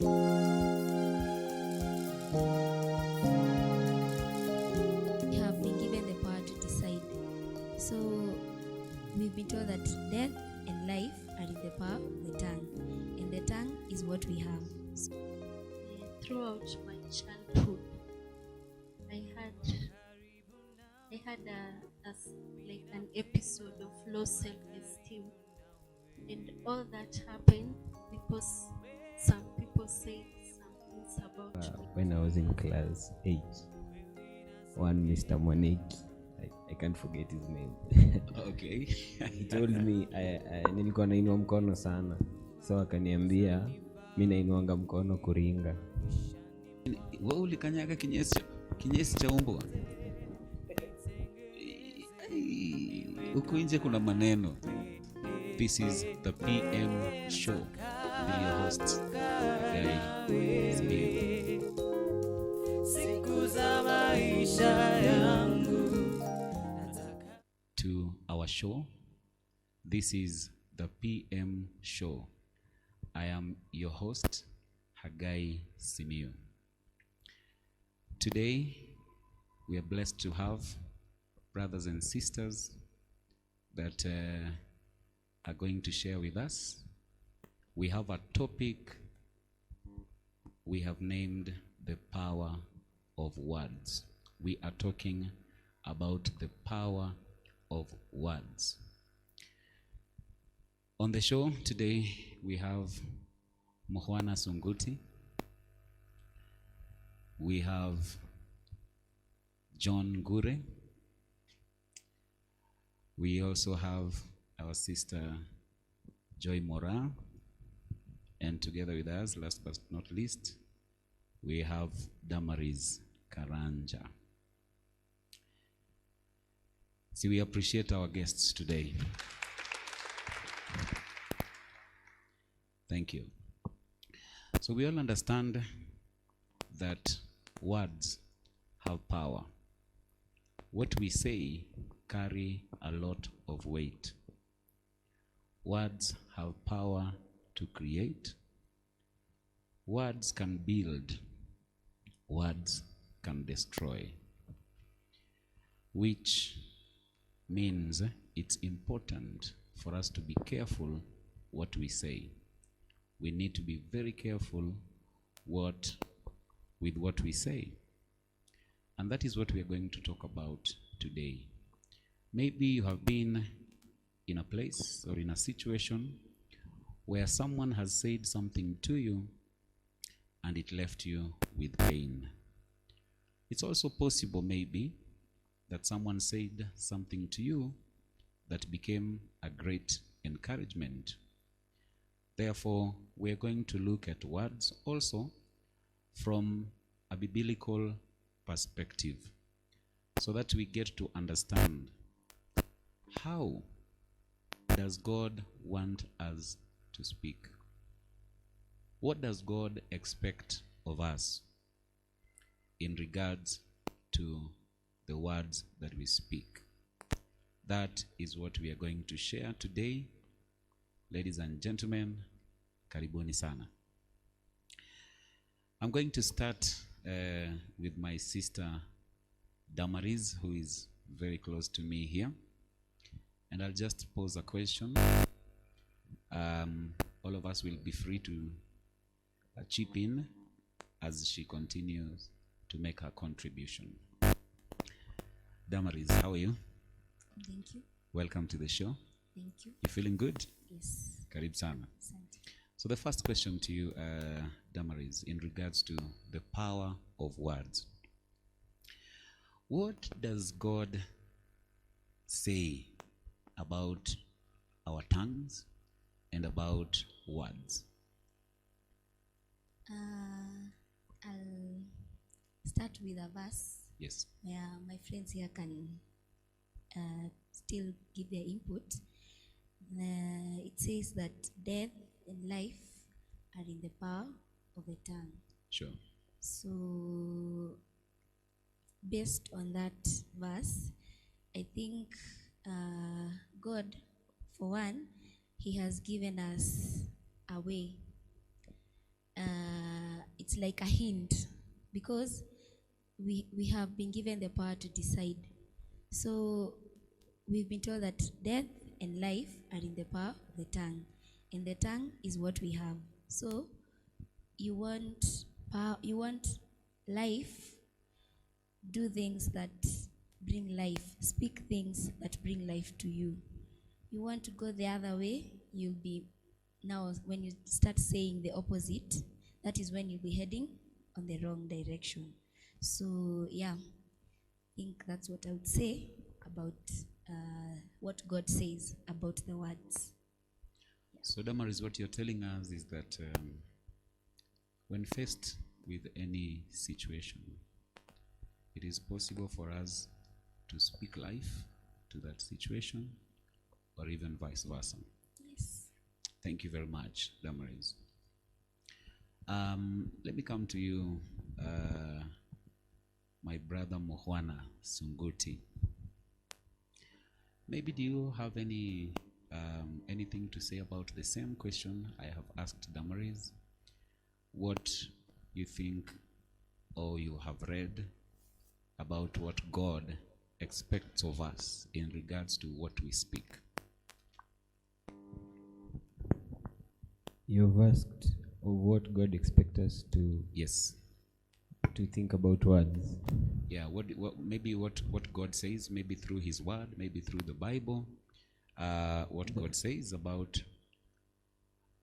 We have been given the power to decide. So we've been told that death and life are in the power of the tongue, and the tongue is what we have. So, throughout my childhood, I had like an episode of low self-esteem, and all that happened because some people said some things about me. When I was in class 8, one Mr. Moneki, I can't forget his name. Okay. He told me nilikuwa nainua mkono sana, so akaniambia mimi nainuanga mkono kuringa. Wewe ulikanyaga kinyesi cha umbwa? Huko nje kuna maneno. This is the PM show with your host Haggai, Simiyu. To our show, this is the PM show. I am your host Haggai, Simiyu. Today we are blessed to have brothers and sisters that are going to share with us. We have a topic we have named the power of words. We are talking about the power of words. On the show today we have Muhwana Sunguti, we have John Gure, we also have our sister Joy Mora, and together with us, last but not least, we have Damaris Karanja. See, we appreciate our guests today. Thank you. So we all understand that words have power. What we say carry a lot of weight. Words have power to create. Words can build. Words can destroy. Which means it's important for us to be careful what we say. We need to be very careful with what we say. And that is what we are going to talk about today. Maybe you have been in a place or in a situation where someone has said something to you and it left you with pain. It's also possible maybe that someone said something to you that became a great encouragement. Therefore, we're going to look at words also from a biblical perspective, so that we get to understand how does God want us to speak? What does God expect of us in regards to the words that we speak? That is what we are going to share today. Ladies and gentlemen, karibuni sana. I'm going to start with my sister Damaris, who is very close to me here. And I'll just pose a question. All of us will be free to chip in as she continues to make her contribution. Damaris, how are you? thank you. Welcome to the show. Thank you. You feeling good? Yes. Karib sana. Asante. So the first question to you, Damaris, in regards to the power of words. What does God say about our tongues and about words? I'll start with a verse Yes. where my friends here can still give their input. It says that death and life are in the power of the tongue. Sure. So, based on that verse, I think God, for one, He has given us a way. it's like a hint, because we have been given the power to decide. So we've been told that death and life are in the power of the tongue, and the tongue is what we have. So you want power, you want life, do things that bring life, speak things that bring life to you. You want to go the other way, you'll be, now when you start saying the opposite, that is when you'll be heading on the wrong direction. So yeah, I think that's what I would say about what God says about the words. So Damaris, what you're telling us is that when faced with any situation, it is possible for us to speak life to that situation, or even vice versa. Yes. Thank you very much, Damaris. Let me come to you, my brother Mohwana Sunguti. Maybe do you have anything to say about the same question I have asked Damaris? What you think or you have read about what God expects of us in regards to what we speak? You've asked of what God expects us to Yes. to think about words. Yeah, maybe what God says, maybe through his word, maybe through the Bible, what God says about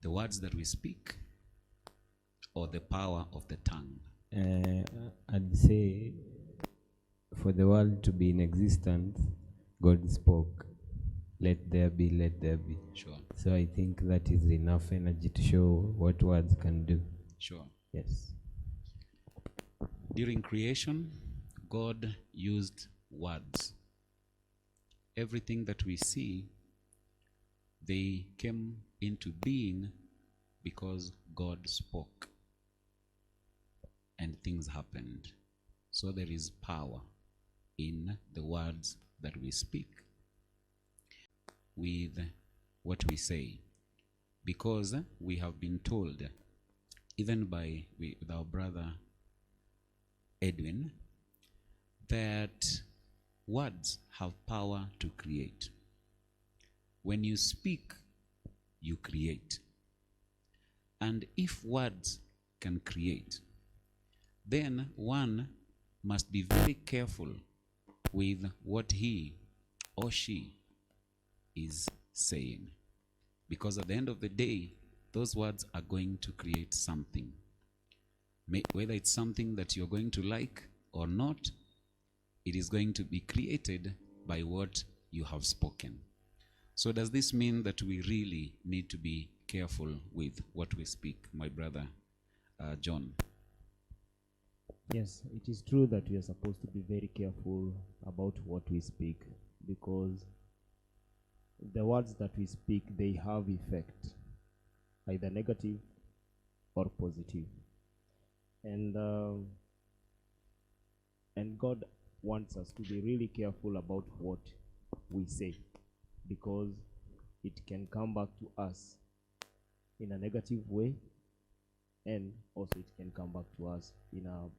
the words that we speak, or the power of the tongue. I'd say for the world to be in existence, God spoke, let there be, let there be. Sure. So I think that is enough energy to show what words can do. Sure. Yes. During creation, God used words. Everything that we see, they came into being because God spoke and things happened. So there is power in the words that we speak with what we say, because we have been told, even with our brother Edwin, that words have power to create. When you speak, you create. And if words can create, then one must be very careful with what he or she is saying. Because at the end of the day, those words are going to create something. Whether it's something that you're going to like or not, it is going to be created by what you have spoken. So does this mean that we really need to be careful with what we speak, my brother John? Yes, it is true that we are supposed to be very careful about what we speak, because the words that we speak, they have effect, either negative or positive. And God wants us to be really careful about what we say, because it can come back to us in a negative way, and also it can come back to us in a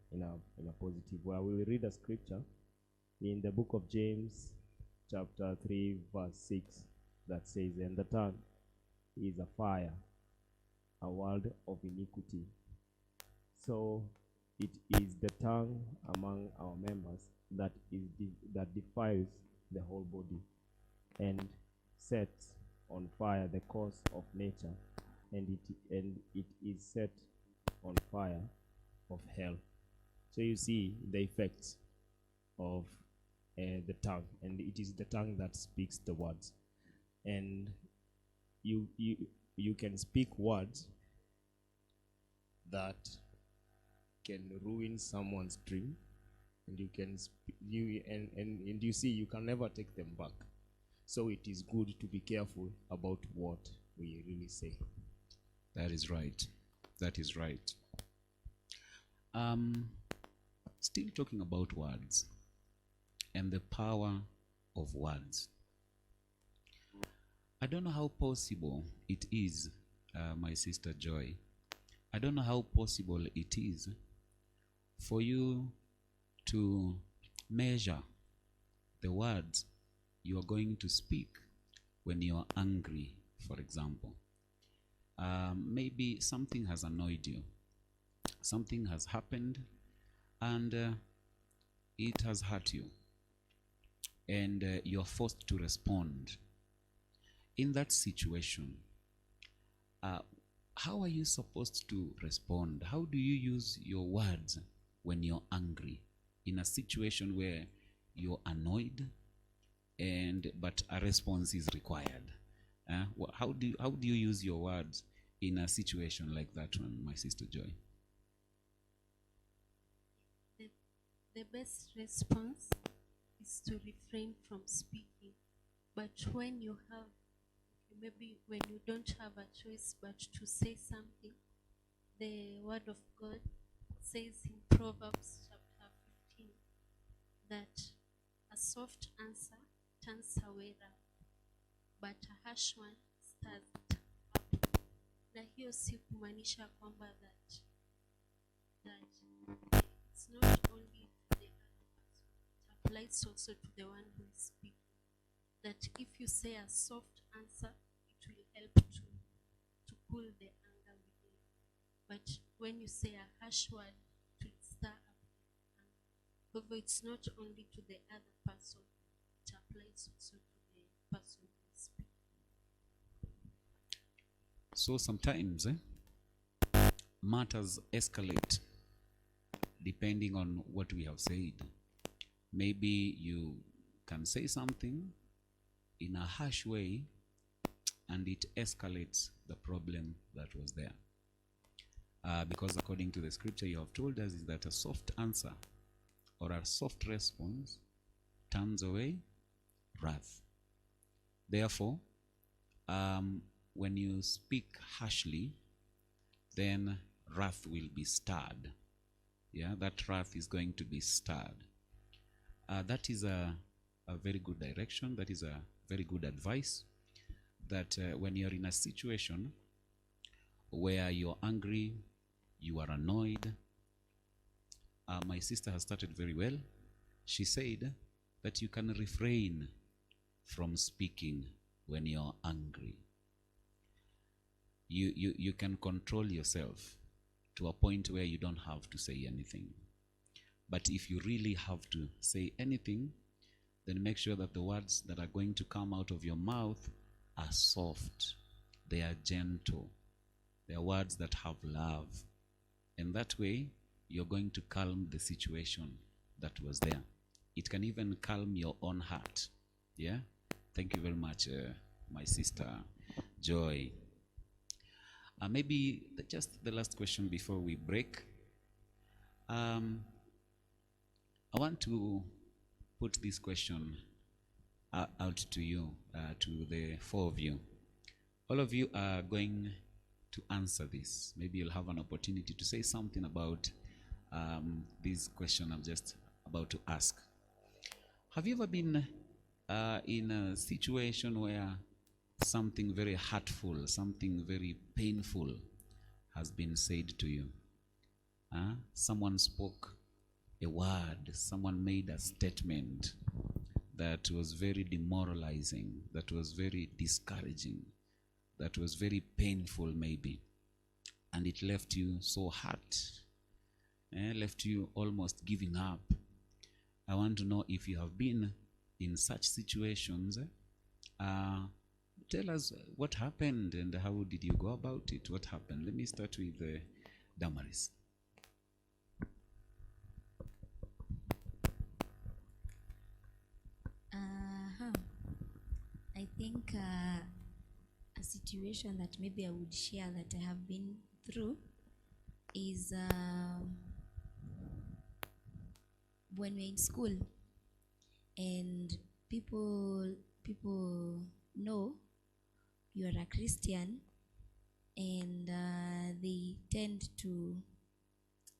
positive way. I will read a scripture in the book of James, chapter 3, verse 6, that says, "And the tongue is a fire, a world of iniquity." So it is the tongue among our members that defiles the whole body and sets on fire the course of nature, and it is set on fire of hell. So you see the effects of the tongue, and it is the tongue that speaks the words. And you can speak words that can ruin someone's dream, and you see, you can never take them back. So it is good to be careful about what we really say. That is right. That is right. Still talking about words and the power of words. I don't know how possible it is, my sister Joy, I don't know how possible it is for you to measure the words you are going to speak when you are angry, for example. Maybe something has annoyed you, something has happened, and it has hurt you, and you're forced to respond. In that situation, how are you supposed to respond? How do you use your words when you're angry in a situation where you're annoyed but a response is required? How do you use your words in a situation like that one, my sister Joy? The best response is to refrain from speaking. But when you have, maybe when you don't have a choice but to say something, the word of God says in Proverbs chapter 15 that a soft answer turns away wrath, but a harsh one stirs it up. Na hiyo si kumaanisha kwamba that it's not only to the other person, it applies also to the one who is speaking. That if you say a soft answer, it will help to cool the anger within. But when you say a harsh word, it will stir up the anger. However, it's not only to the other person, it applies also to the person who is speaking. So sometimes matters escalate depending on what we have said. Maybe you can say something in a harsh way and it escalates the problem that was there. Because according to the scripture you have told us is that a soft answer or a soft response turns away wrath. Therefore, when you speak harshly, then wrath will be stirred. Yeah, that wrath is going to be stirred. That is a very good direction. That is a very good advice. That when you're in a situation where you're angry, you are annoyed. My sister has started very well. She said that you can refrain from speaking when you're angry. You can control yourself to a point where you don't have to say anything. But if you really have to say anything, then make sure that the words that are going to come out of your mouth are soft. They are gentle. They are words that have love. And that way, you're going to calm the situation that was there. It can even calm your own heart. Yeah? Thank you very much, my sister Joy. Maybe just the last question before we break. I want to put this question out to you, to the four of you. All of you are going to answer this. Maybe you'll have an opportunity to say something about this question I'm just about to ask. Have you ever been in a situation where something very hurtful, something very painful has been said to you? Someone spoke a word, someone made a statement that was very demoralizing, that was very discouraging, that was very painful maybe, and it left you so hurt, left you almost giving up. I want to know if you have been in such situations. Tell us what happened and how did you go about it? What happened? Let me start with Damaris. I think a situation that maybe I would share that I have been through is when we're in school and people know you are a Christian, and they tend to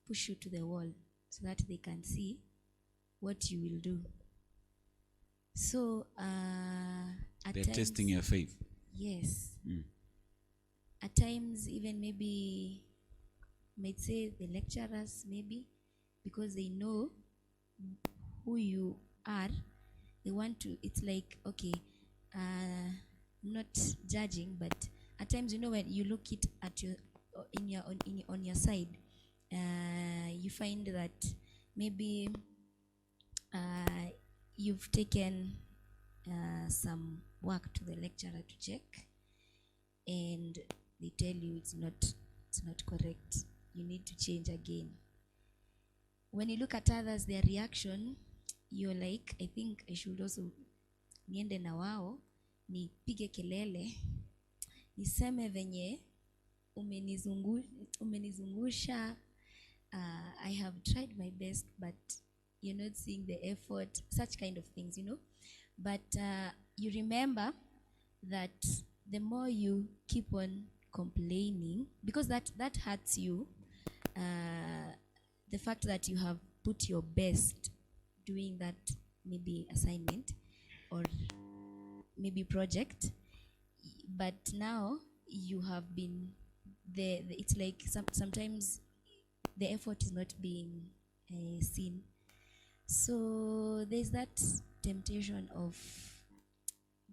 push you to the wall so that they can see what you will do. So at They're times, testing your faith. yes. At times, even maybe might say the lecturers maybe, because they know who you are. They want to, it's like, okay, I'm not judging, but at times, you know, when you look it at your on your side, you find that maybe you've taken some work to the lecturer to check, and they tell you it's not correct, you need to change again. When you look at others, their reaction, you're like, I think I should also niende na wao, nipige kelele, niseme venye umenizungusha. I have tried my best, but you're not seeing the effort, such kind of things, you know. But you remember that the more you keep on complaining, because that hurts you, the fact that you have put your best doing that maybe assignment or maybe project, but now you have been it's like sometimes the effort is not being seen. So there's that temptation of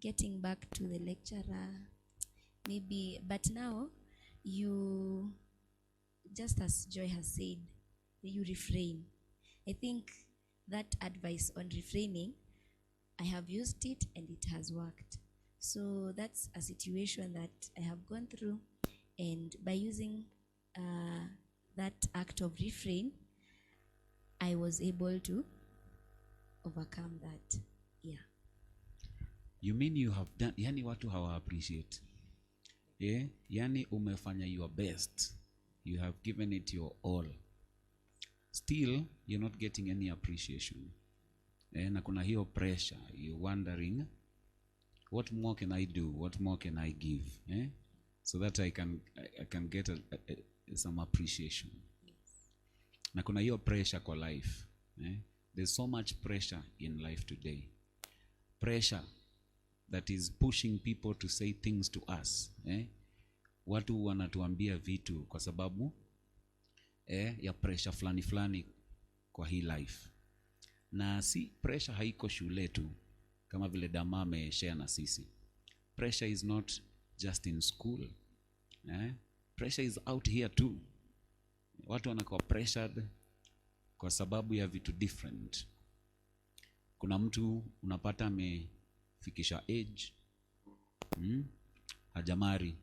getting back to the lecturer maybe, but now you, just as Joy has said, you refrain. I think that advice on refraining, I have used it and it has worked. So that's a situation that I have gone through, and by using that act of refrain, I was able to overcome that. Yeah. You mean you have done, yani watu hawa appreciate. Yeah? Yani umefanya your best. You have given it your all. Still, you're not getting any appreciation. Na kuna hiyo pressure. You're wondering, what more can I do? What more can I give? So that I can get some appreciation. Yes. Na kuna hiyo pressure kwa life. There's so much pressure in life today. Pressure that is pushing people to say things to us. Watu wanatuambia vitu kwa sababu ya pressure fulani kwa hii life. Na si pressure haiko shule tu, kama vile Dama ameshare na sisi. Pressure is not just in school. Pressure is out here too. Watu wanakuwa pressured kwa sababu ya vitu different. Kuna mtu unapata amefikisha age, hajamari,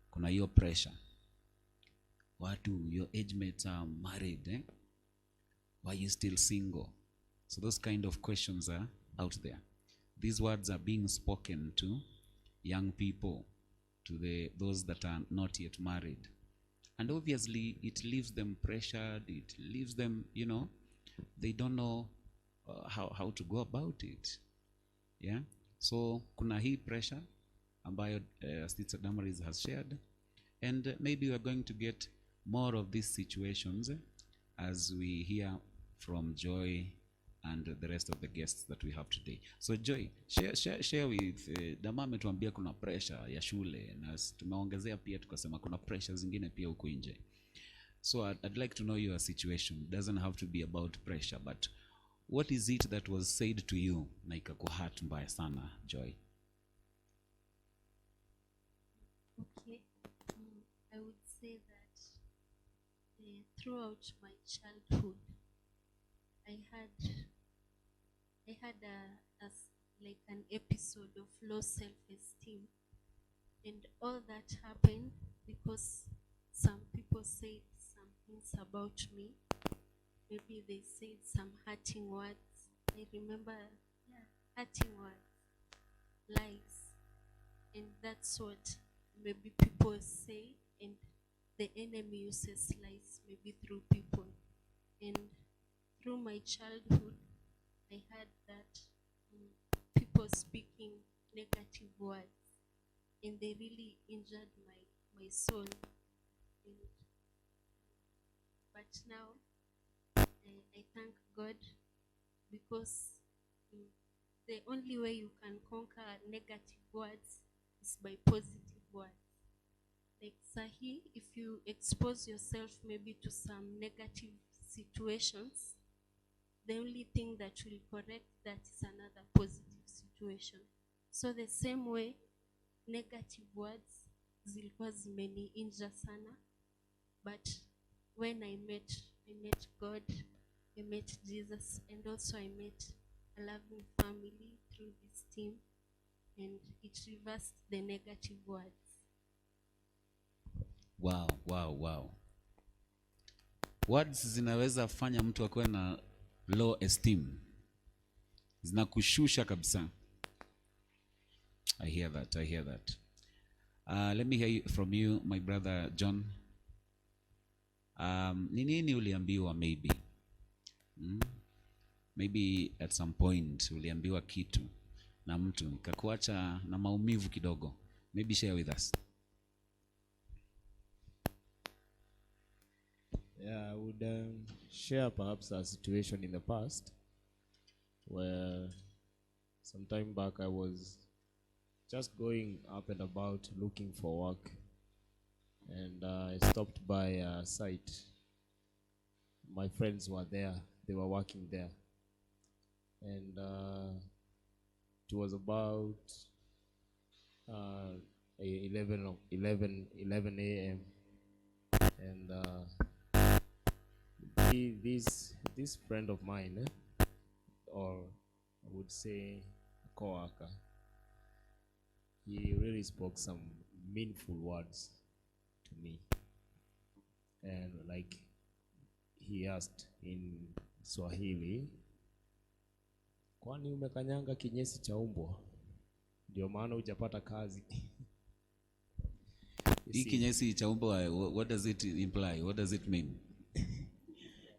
kuna hiyo pressure. Watu, your age mates are married, why are you still single? So those kind of questions are out there. These words are being spoken to young people, to those that are not yet married. And obviously it leaves them pressured, it leaves them, you know, they don't know how to go about it. Yeah. So kuna hii pressure ambayo Sister Damaris has shared, and maybe we are going to get more of these situations as we hear from Joy and the rest of the guests that we have today. So Joy, share with Dama ametuambia kuna pressure ya shule, na tumeongezea pia tukasema kuna pressure zingine pia huko nje. So I'd like to know your situation. It doesn't have to be about pressure, but what is it that was said to you na ikakuhurt mbaya sana, Joy? Okay. I would say that throughout my childhood, I had like an episode of low self-esteem, and all that happened because some people said some things about me. Maybe they said some hurting words. I remember, hurting words, lies, and that's what maybe people say, and the enemy uses lies maybe through people. And through my childhood, I had that people speaking negative words, and they really injured my soul. But now, I thank God, because the only way you can conquer negative words is by positive words. Like sahi, if you expose yourself maybe to some negative situations, the only thing that will correct that is another positive situation. So the same way, negative words zilikuwa zimeniinjure sana, but when I met God, I met Jesus, and also I met a loving family through this team, and it reversed the negative words. Wow, wow, wow. Words zinaweza fanya mtu akuwe na low esteem. Zinakushusha kabisa. I hear that, I hear that. Let me hear from you, my brother John. Ni nini uliambiwa maybe? Maybe at some point uliambiwa kitu na mtu ikakuacha na maumivu kidogo. Maybe share with us. Yeah, I would share perhaps a situation in the past where some time back I was just going up and about looking for work, and I stopped by a site. My friends were there, they were working there, and it was about 11 a.m. and this friend of mine, or I would say a co-worker, he really spoke some meaningful words to me, and like he asked in Swahili, kwani umekanyanga kinyesi cha umbwa ndio maana hujapata kazi? Hii kinyesi cha umbwa, what does it imply? What does it mean?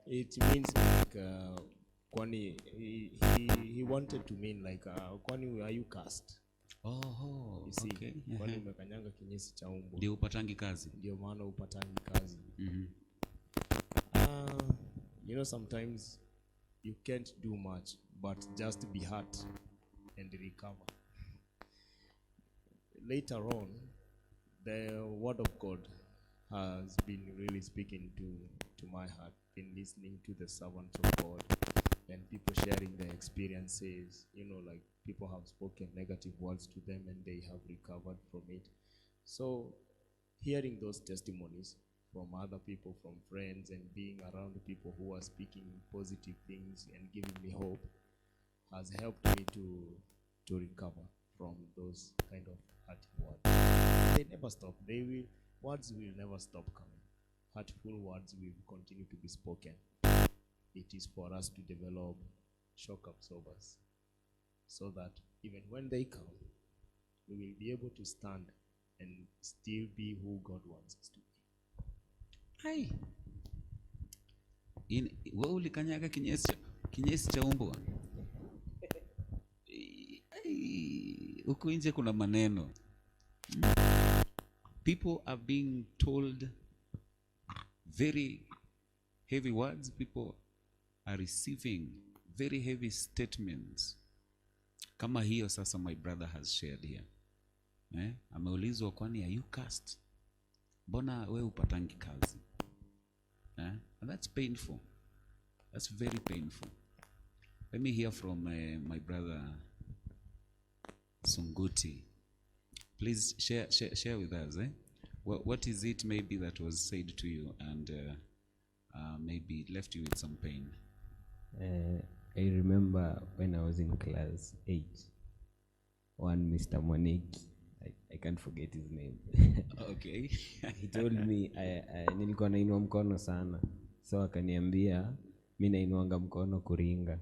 It means like kwani he wanted to mean like kwani are you cast? Oh, you see, okay. Kwani umekanyanga kinyesi cha umbwa Ndio upatangi kazi. ndio maana upatangi kazi. You know, sometimes you can't do much but just be hurt and recover. Later on, the word of God has been really speaking to my heart, been listening to the servants of God and people sharing their experiences, you know, like people have spoken negative words to them and they have recovered from it. So hearing those testimonies from other people, from friends, and being around people who are speaking positive things and giving me hope has helped me to recover from those kind of hurtful words. They never stop. Words will never stop coming. Hurtful words will continue to be spoken. It is for us to develop shock absorbers so that even when they come, we will be able to stand and still be who God wants us to be. Hai. Wewe ulikanyaga kinyesi cha umbwa. Huko nje kuna maneno. People are being told very heavy words. People are receiving very heavy statements. Kama hiyo sasa my brother has shared here. Ameulizwa kwani are you cast? Mbona wewe upatangi kazi? And that's painful. That's very painful. Let me hear from my brother Sunguti. Please share with us. What is it maybe that was said to you and maybe left you with some pain? I remember when I was in class 8, one Mr. Moniki, I can't forget his name. Okay. He told me nilikuwa nainua mkono sana, so akaniambia mimi nainuanga mkono kuringa.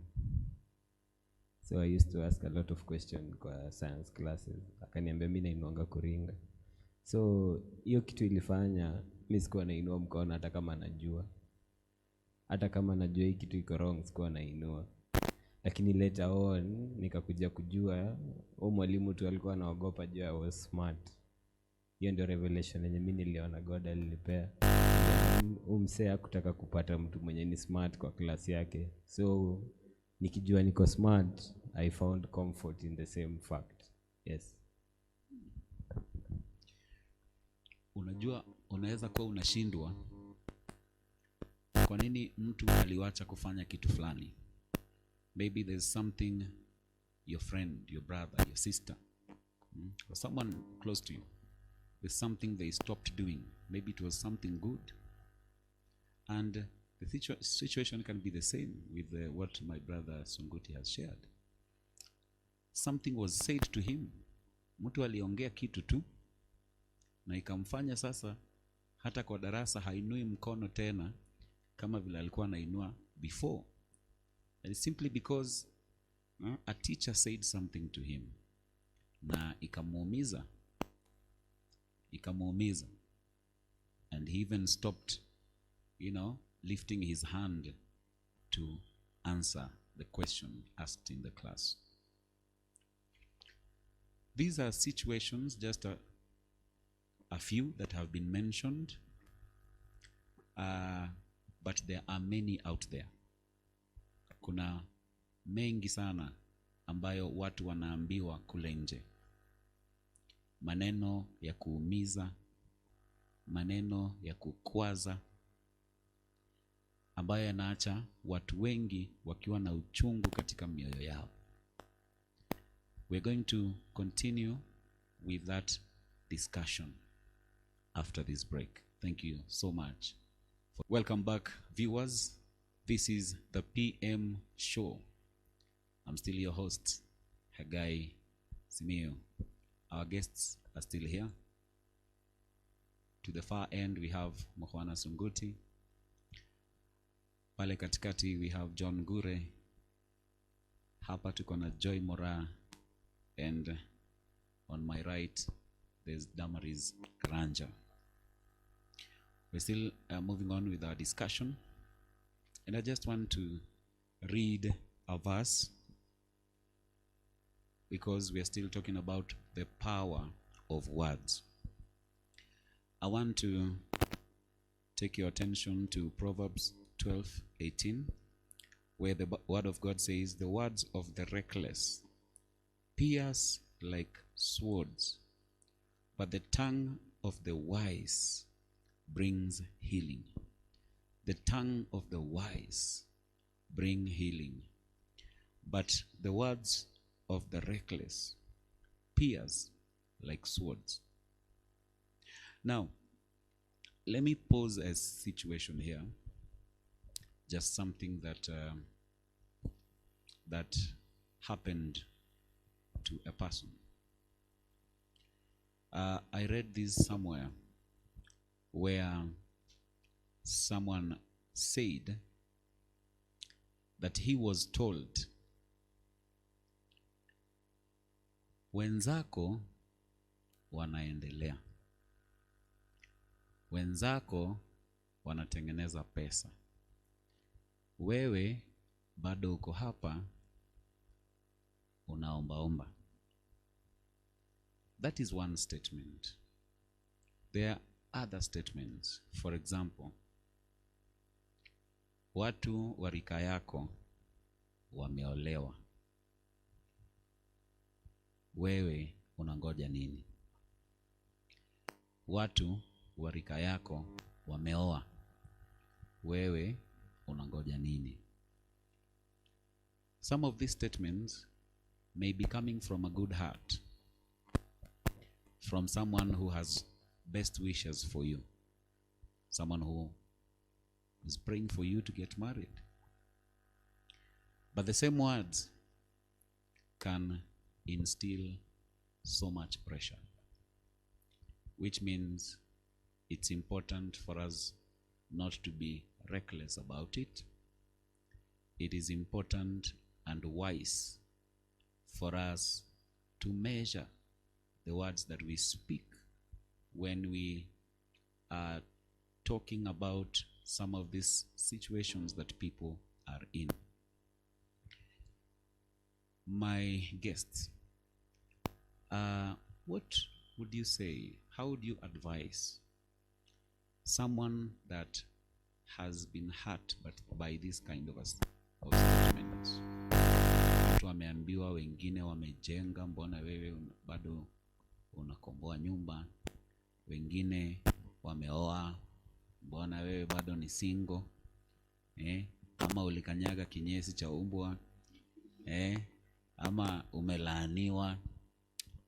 So I used to ask a lot of questions kwa science classes. Akaniambia mimi nainuanga kuringa. So hiyo kitu ilifanya mimi sikuwa nainua mkono hata kama najua. Hata kama najua hii kitu iko wrong sikuwa nainua. Lakini later on nikakuja kujua mwalimu tu alikuwa anaogopa juu I was smart. Hiyo ndio revelation yenye mimi niliona God alinipea. Msee hakutaka kupata mtu mwenye ni smart kwa klasi yake. So nikijua niko smart, I found comfort in the same fact. Yes. unajua unaweza kuwa unashindwa kwa nini mtu aliwacha kufanya kitu fulani. Maybe there's something your friend, your brother, your sister, or someone close to you, there's something they stopped doing. Maybe it was something good. And the situation can be the same with what my brother Sunguti has shared. Something was said to him. Mtu aliongea kitu tu na ikamfanya sasa hata kwa darasa hainui mkono tena kama vile alikuwa anainua before. And it's simply because a teacher said something to him na ikamuumiza. And he even stopped, lifting his hand to answer the question asked in the class. These are situations, just a few that have been mentioned, but there are many out there. Kuna mengi sana ambayo watu wanaambiwa kule nje. Maneno ya kuumiza, maneno ya kukwaza, ambayo yanaacha watu wengi wakiwa na uchungu katika mioyo yao. We're going to continue with that discussion after this break. Thank you so much. Welcome back, viewers. This is the PM show. I'm still your host, Haggai, Simiyu. Our guests are still here. To the far end, we have Mohwana Sunguti. Pale katikati, we have John Gure. Hapa tuko na Joy Mora. And on my right, there's Damaris Karanja. We're still moving on with our discussion. And I just want to read a verse because we are still talking about the power of words. I want to take your attention to Proverbs 12:18, where the word of God says, "The words of the reckless pierce like swords, but the tongue of the wise brings healing." The tongue of the wise bring healing, but the words of the reckless pierce like swords. Now, let me pose a situation here, just something that happened to a person. I read this somewhere where someone said that he was told, wenzako wanaendelea, wenzako wanatengeneza pesa, wewe bado uko hapa unaombaomba. That is one statement. There are other statements. For example, watu wa rika yako wameolewa, wewe unangoja nini? Watu wa rika yako wameoa, wewe unangoja nini? Some of these statements may be coming from a good heart, from someone who has best wishes for you, someone who is praying for you to get married. But the same words can instill so much pressure, which means it's important for us not to be reckless about it. It is important and wise for us to measure the words that we speak when we are talking about some of these situations that people are in. My guests, what would you say? How would you advise someone that has been hurt by this kind of statements? Watu wameambiwa, wengine wamejenga, mbona wewe bado unakomboa nyumba? wengine wameoa, mbona wewe bado ni single? Ama ulikanyaga kinyesi cha umbwa, ama umelaaniwa,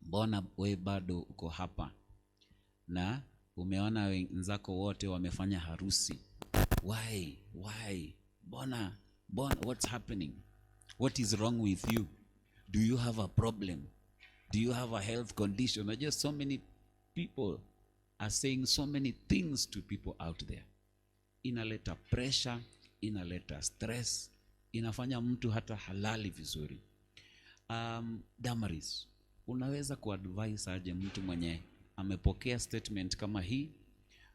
mbona wewe bado uko hapa? Na umeona wenzako wote wamefanya harusi. Why? Mbona, what's happening? What is wrong with you? Do you have a problem? Do you have a health condition? Or just so many people are saying so many things to people out there. Inaleta pressure, inaleta stress, inafanya mtu hata halali vizuri. Damaris, unaweza kuadvise aje mtu mwenye amepokea statement kama hii,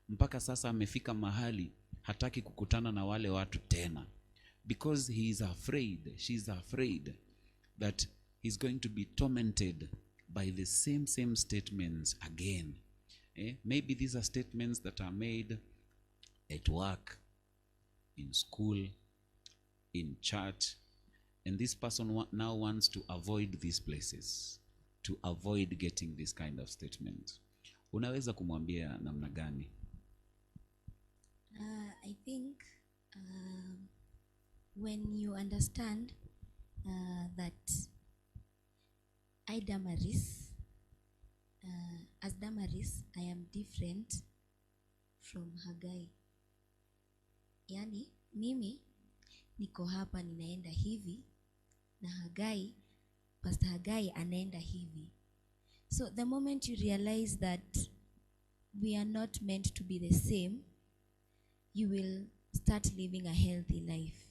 mpaka sasa amefika mahali hataki kukutana na wale watu tena, because he is afraid, she is afraid that he's going to be tormented by the same statements again. Maybe these are statements that are made at work, in school, in church, and this person now wants to avoid these places, to avoid getting this kind of statement. Unaweza kumwambia namna gani? I think when you understand that I Damaris, as Damaris, I am different from Haggai. Yani, mimi niko hapa ninaenda hivi, na Haggai, Pastor Haggai anaenda hivi. So the moment you realize that we are not meant to be the same, you will start living a healthy life.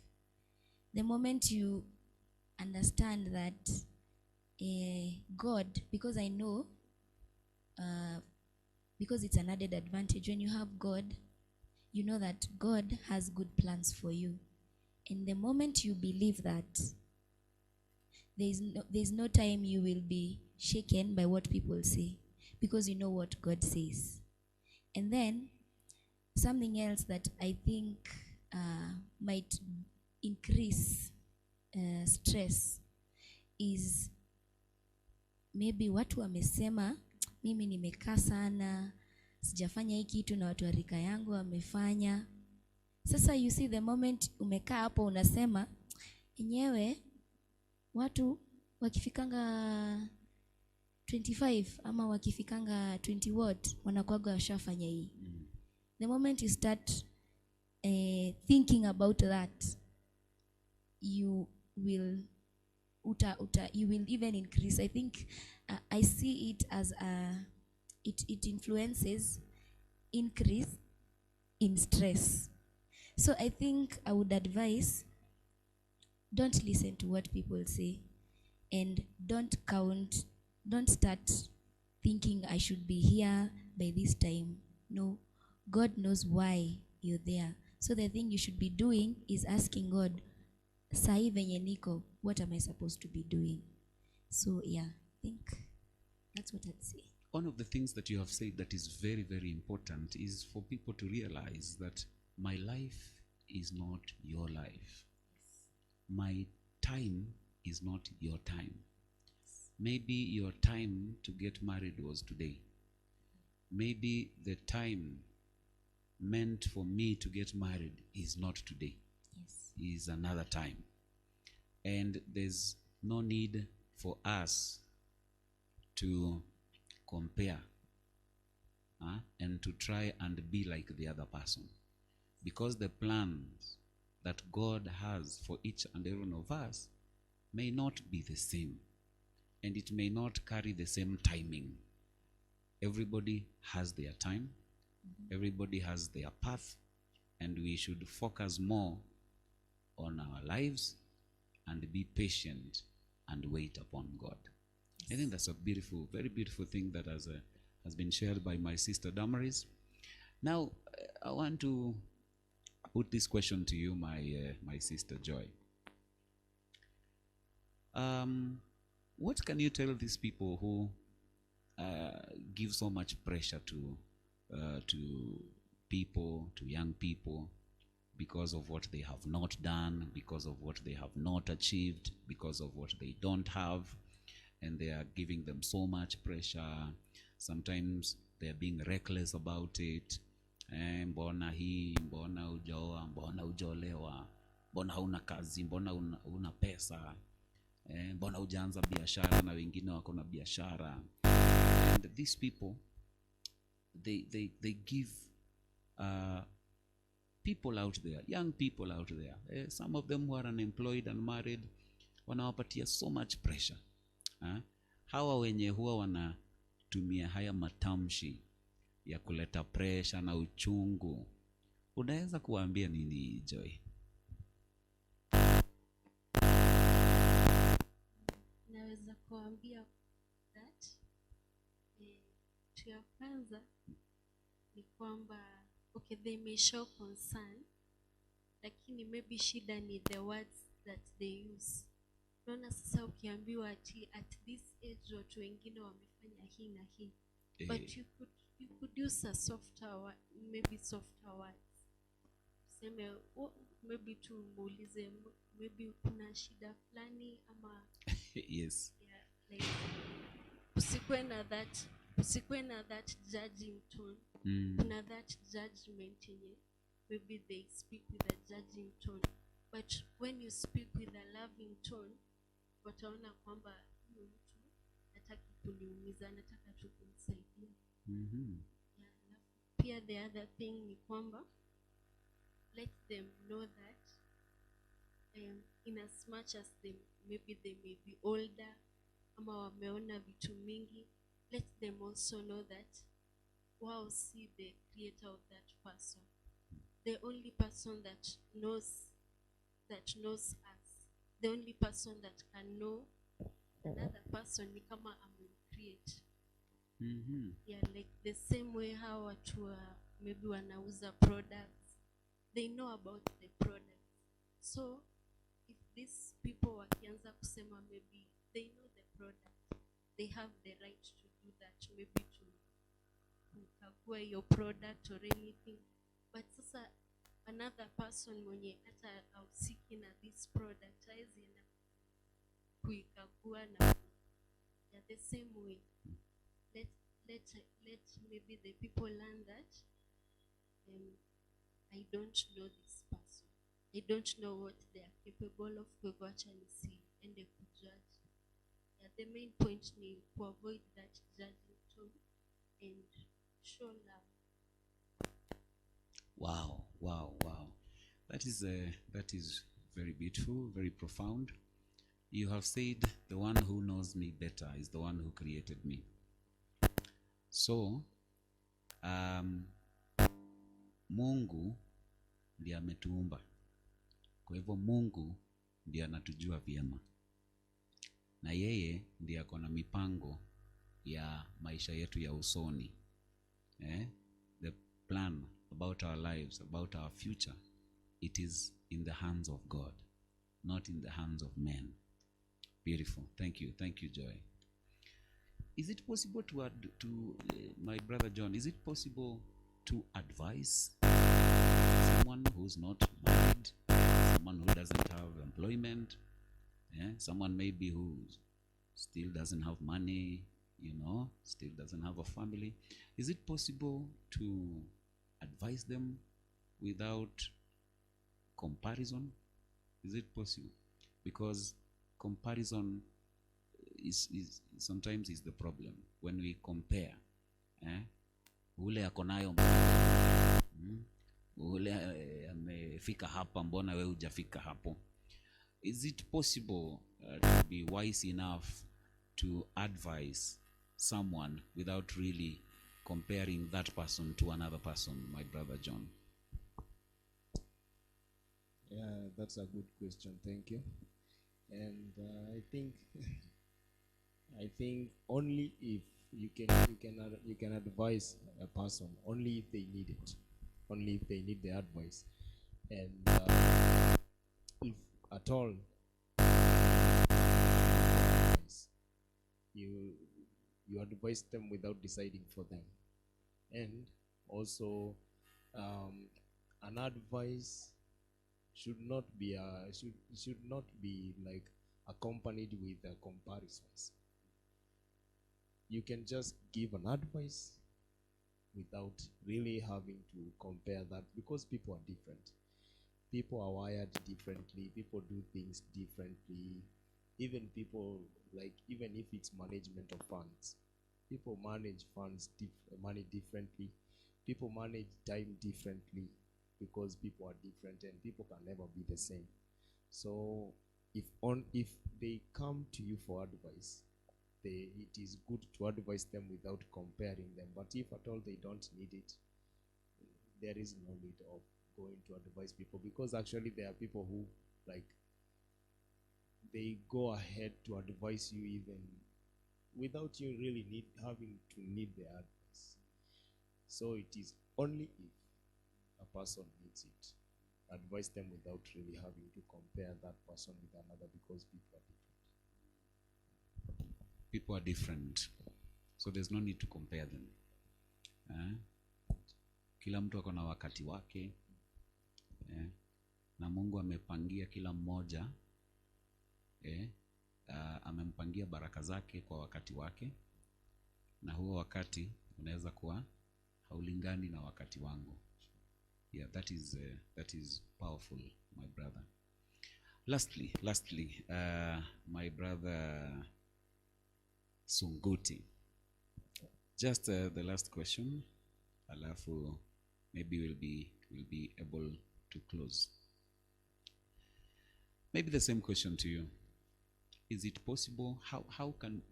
The moment you understand that God, because I know, because it's an added advantage, when you have God, you know that God has good plans for you. And the moment you believe that, there's no time you will be shaken by what people say, because you know what God says. And then something else that I think might increase stress is maybe watu wamesema mimi nimekaa sana, sijafanya hii kitu na watu wa rika yangu wamefanya. Sasa you see, the moment umekaa hapo unasema enyewe watu wakifikanga 25 ama wakifikanga 20 what wanakuaga washafanya hii. The moment you start thinking about that, you will you will even increase. I think I see it as it influences increase in stress. So I think I would advise, don't listen to what people say, and don't start thinking I should be here by this time. No, God knows why you're there. So the thing you should be doing is asking God, sai venye niko, what am I supposed to be doing? So yeah, I think that's what I'd say. One of the things that you have said that is very, very important is for people to realize that my life is not your life. My time is not your time. Maybe your time to get married was today. Maybe the time meant for me to get married is not today. Yes. Is another time. And there's no need for us to compare and to try and be like the other person. Because the plans that God has for each and every one of us may not be the same. And it may not carry the same timing. Everybody has their time. Everybody has their path. And we should focus more on our lives and be patient and wait upon God. I think that's a beautiful, very beautiful thing that has been shared by my sister Damaris. Now, I want to put this question to you, my sister Joy. What can you tell these people who give so much pressure to people, to young people, because of what they have not done, because of what they have not achieved, because of what they don't have, and they are giving them so much pressure. Sometimes They are being reckless about it. Mbona hii, mbona hujaoa, mbona hujaolewa, mbona hauna kazi, mbona una pesa, mbona hujaanza biashara na wengine wako na biashara. And these people, they give people out there, young people out there, some of them who are unemployed and married, wanawapatia so much pressure. Hawa wenye huwa wanatumia haya matamshi ya kuleta pressure na uchungu, unaweza kuambia nini, Joy? Naweza kuambia that kitu ya kwanza ni kwamba okay, they may show concern, lakini maybe shida ni the words that they use. Unaona sasa ukiambiwa ati at this age watu wengine wamefanya hii na hii, but you could use a softer words. Seme maybe tumuulize maybe kuna shida fulani ama Yes. Yeah, like usikuwe na that judging tone. Kuna that judgment yenye maybe they speak with a judging tone, but when you speak with a loving tone, wataona kwamba huyu mtu nataka kuniumiza, nataka tu kumsaidia. Yeah, pia the other thing ni kwamba let them know that in as much as they may be older ama wameona vitu mingi, let them also know that wow, see the creator of that person, the only person that knows us, the only person that can know another person ni kama amemcreate. Yeah, like the same way how watu maybe wanauza products, they know about the products. So if these people wakianza kusema maybe they know the product, they have the right to do that, maybe to kukagua your product or anything. But sasa another person mwenye hata ausiki na this product haizi na kuikagua na the same way. Let maybe the people learn that I don't know this person, I don't know what they are capable of. Kwa acha nisiende kujudge. Yeah, the main point ni to avoid that judging tone and show love. Wow. That is very beautiful, very profound. You have said the one who knows me better is the one who created me. So Mungu ndiye ametuumba. Kwa hivyo Mungu ndiye anatujua vyema, na yeye ndiye ako na mipango ya maisha yetu ya usoni. The plan about our lives, about our future, it is in the hands of God, not in the hands of men. Beautiful. Thank you, Joy. Is it possible to my brother John, is it possible to advise someone who's not married, someone who doesn't have employment, someone maybe who still doesn't have money, still doesn't have a family? Is it possible to advise them without comparison? Is it possible? Because comparison is sometimes is the problem when we compare. Ule ako nayo, ule amefika hapa, mbona wewe hujafika hapo? Is it possible to be wise enough to advise someone without really comparing that person to another person, my brother John? Yeah, that's a good question. Thank you. And I think only if you can advise a person only if they need it, only if they need the advice, and if at all you advise them without deciding for them. And also an advice should not be like accompanied with comparisons. You can just give an advice without really having to compare that, because people are different. People are wired differently. People do things differently. Even people, like, even if it's management of funds, people manage money differently. People manage time differently, because people are different and people can never be the same. So if they come to you for advice, it is good to advise them without comparing them. But if at all they don't need it, there is no need of going to advise people, because actually there are people who, like, they go ahead to advise you even without you really having to need their advice. So it is only if a person needs it, advise them without really having to compare that person with another, because people are different. People are different, so there's no need to compare them. Kila mtu ako na wakati wake, na Mungu amepangia kila mmoja, amempangia baraka zake kwa wakati wake, na huo wakati unaweza kuwa haulingani na wakati wangu. Yeah, that is powerful, my brother. Lastly, my brother Sunguti, just the last question, alafu maybe we'll be able to close. Maybe the same question to you. Is it possible, how can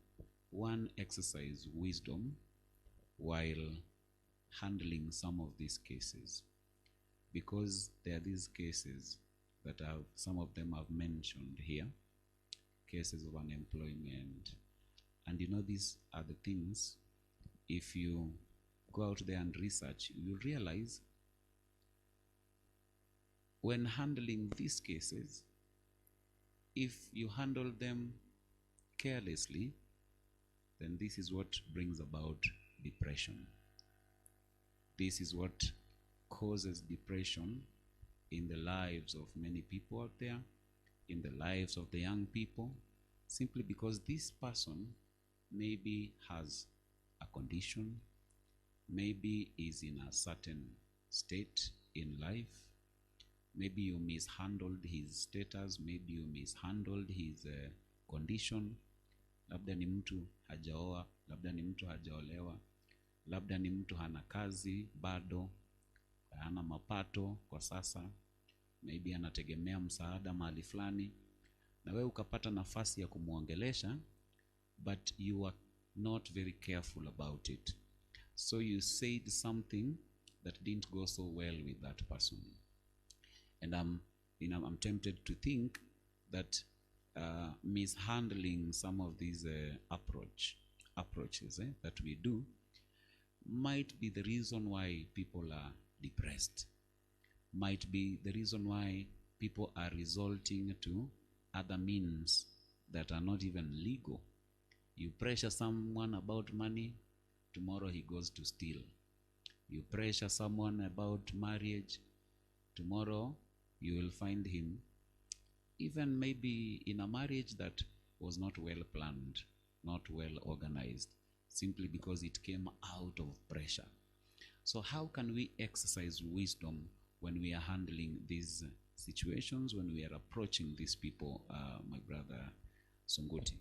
one exercise wisdom while handling some of these cases? Because there are these cases that some of them I've mentioned here, cases of unemployment. And you know, these are the things, if you go out there and research, you realize when handling these cases, if you handle them carelessly, then this is what brings about depression. This is what causes depression in the lives of many people out there, in the lives of the young people, simply because this person maybe has a condition, maybe is in a certain state in life. Maybe you mishandled his status, maybe you mishandled his condition. Labda ni mtu hajaoa, labda ni mtu hajaolewa, labda ni mtu hana kazi bado, hana mapato kwa sasa, maybe anategemea msaada mahali fulani, na wewe ukapata nafasi ya kumuongelesha, but you are not very careful about it. So you said something that didn't go so well with that person. And I'm tempted to think that mishandling some of these approaches that we do might be the reason why people are depressed, might be the reason why people are resorting to other means that are not even legal. You pressure someone about money, tomorrow he goes to steal. You pressure someone about marriage, tomorrow you will find him even maybe in a marriage that was not well planned, not well organized, simply because it came out of pressure. So how can we exercise wisdom when we are handling these situations, when we are approaching these people, my brother Sunguti?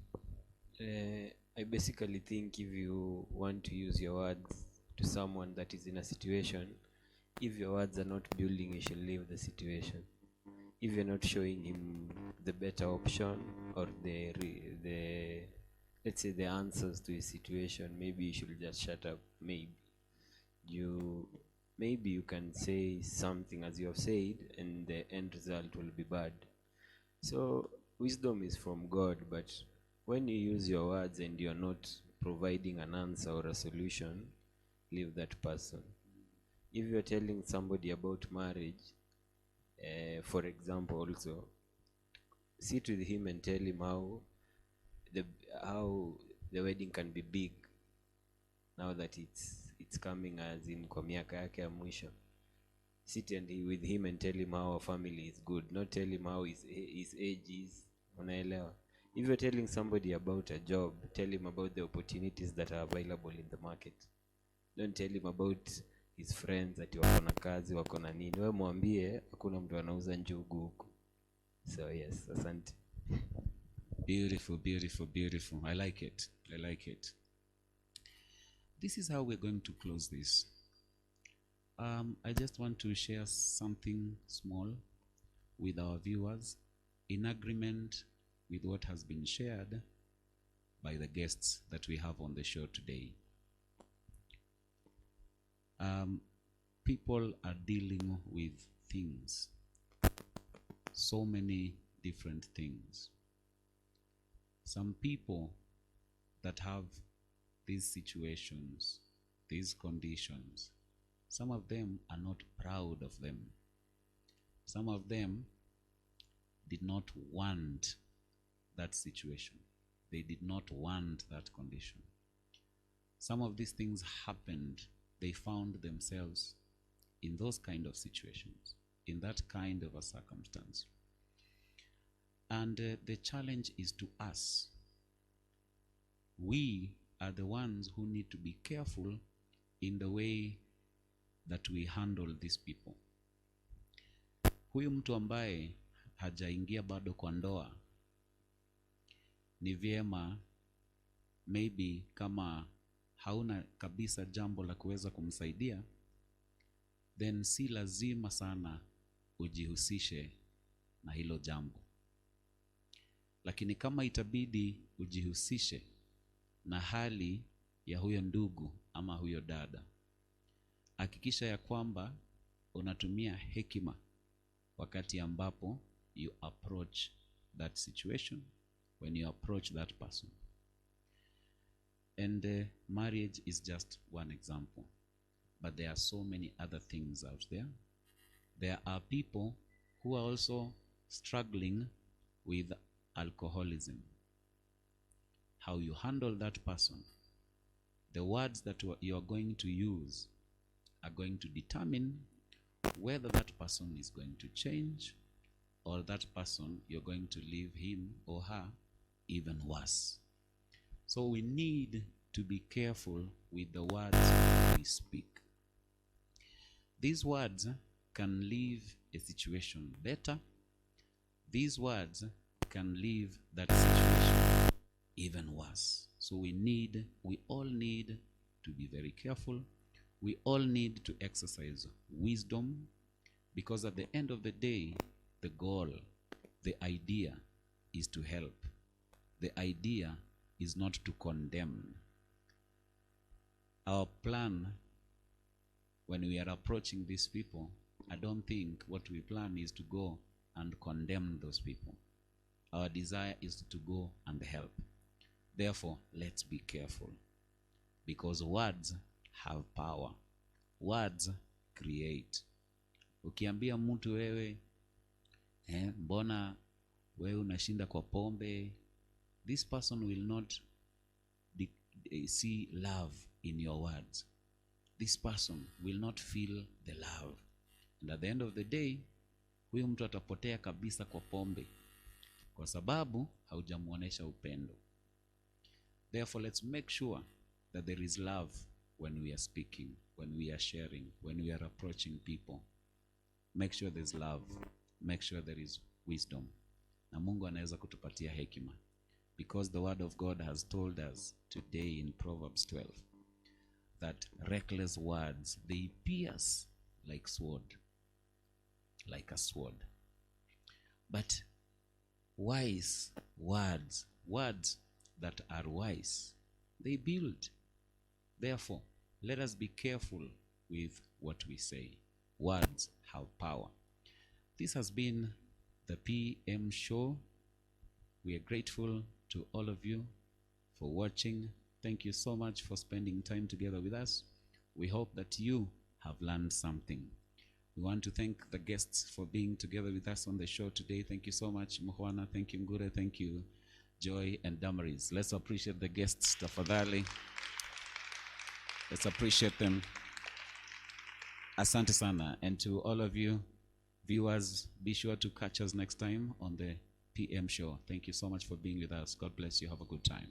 I basically think if you want to use your words to someone that is in a situation, if your words are not building, you should leave the situation. If you're not showing him the better option or the let's say the answers to his situation, maybe you should just shut up. Maybe you can say something as you have said, and the end result will be bad. So wisdom is from God, but when you use your words and you're not providing an answer or a solution, leave that person. If you're telling somebody about marriage, for example, also sit with him and tell him how the wedding can be big now that it's coming, as in kwa miaka yake ya mwisho. Sit with him and tell him how our family is good, not tell him how his age is. Unaelewa? If you're telling somebody about a job, tell him about the opportunities that are available in the market. Don't tell him about his friends ati wako na kazi, wako na nini. Wewe mwambie hakuna mtu anauza njugu huku. So yes, asante. Beautiful, beautiful, beautiful. I like it. I like it. This is how we're going to close this. I just want to share something small with our viewers in agreement with what has been shared by the guests that we have on the show today. People are dealing with things, so many different things. Some people that have these situations, these conditions, some of them are not proud of them. Some of them did not want that situation. They did not want that condition. Some of these things happened. They found themselves in those kind of situations, in that kind of a circumstance. And the challenge is to us. We are the ones who need to be careful in the way that we handle these people. Huyu mtu ambaye hajaingia bado kwa ndoa, ni vyema maybe kama hauna kabisa jambo la kuweza kumsaidia, then si lazima sana ujihusishe na hilo jambo. Lakini kama itabidi ujihusishe na hali ya huyo ndugu ama huyo dada, hakikisha ya kwamba unatumia hekima wakati ambapo you approach that situation, when you approach that person. And marriage is just one example, but there are so many other things out there. There are people who are also struggling with alcoholism. How you handle that person, the words that you are going to use are going to determine whether that person is going to change or that person you're going to leave him or her even worse. So we need to be careful with the words we speak. These words can leave a situation better. These words can leave that situation even worse. So we all need to be very careful. We all need to exercise wisdom, because at the end of the day, the goal, the idea is to help. The idea is not to condemn. Our plan, when we are approaching these people, I don't think what we plan is to go and condemn those people. Our desire is to go and help. Therefore, let's be careful, because words have power. Words create. Ukiambia mtu wewe, mbona wewe unashinda kwa pombe, this person will not see love in your words. This person will not feel the love. And at the end of the day, huyu mtu atapotea kabisa kwa pombe, kwa sababu haujamuonesha upendo. Therefore, let's make sure that there is love when we are speaking, when we are sharing, when we are approaching people. Make sure there's love. Make sure there is wisdom. Na Mungu anaweza kutupatia hekima. Because the word of God has told us today in Proverbs 12 that reckless words, they pierce like sword, like a sword. But wise words, words that are wise, they build. Therefore, let us be careful with what we say. Words have power. This has been the PM show. We are grateful to all of you for watching. Thank you so much for spending time together with us. We hope that you have learned something. We want to thank the guests for being together with us on the show today. Thank you so much, Muhwana. Thank you, Ngure. Thank you, Joy and Damaris. Let's appreciate the guests, tafadhali. Let's appreciate them. Asante sana. And to all of you viewers, be sure to catch us next time on the PM show. Thank you so much for being with us. God bless you. Have a good time.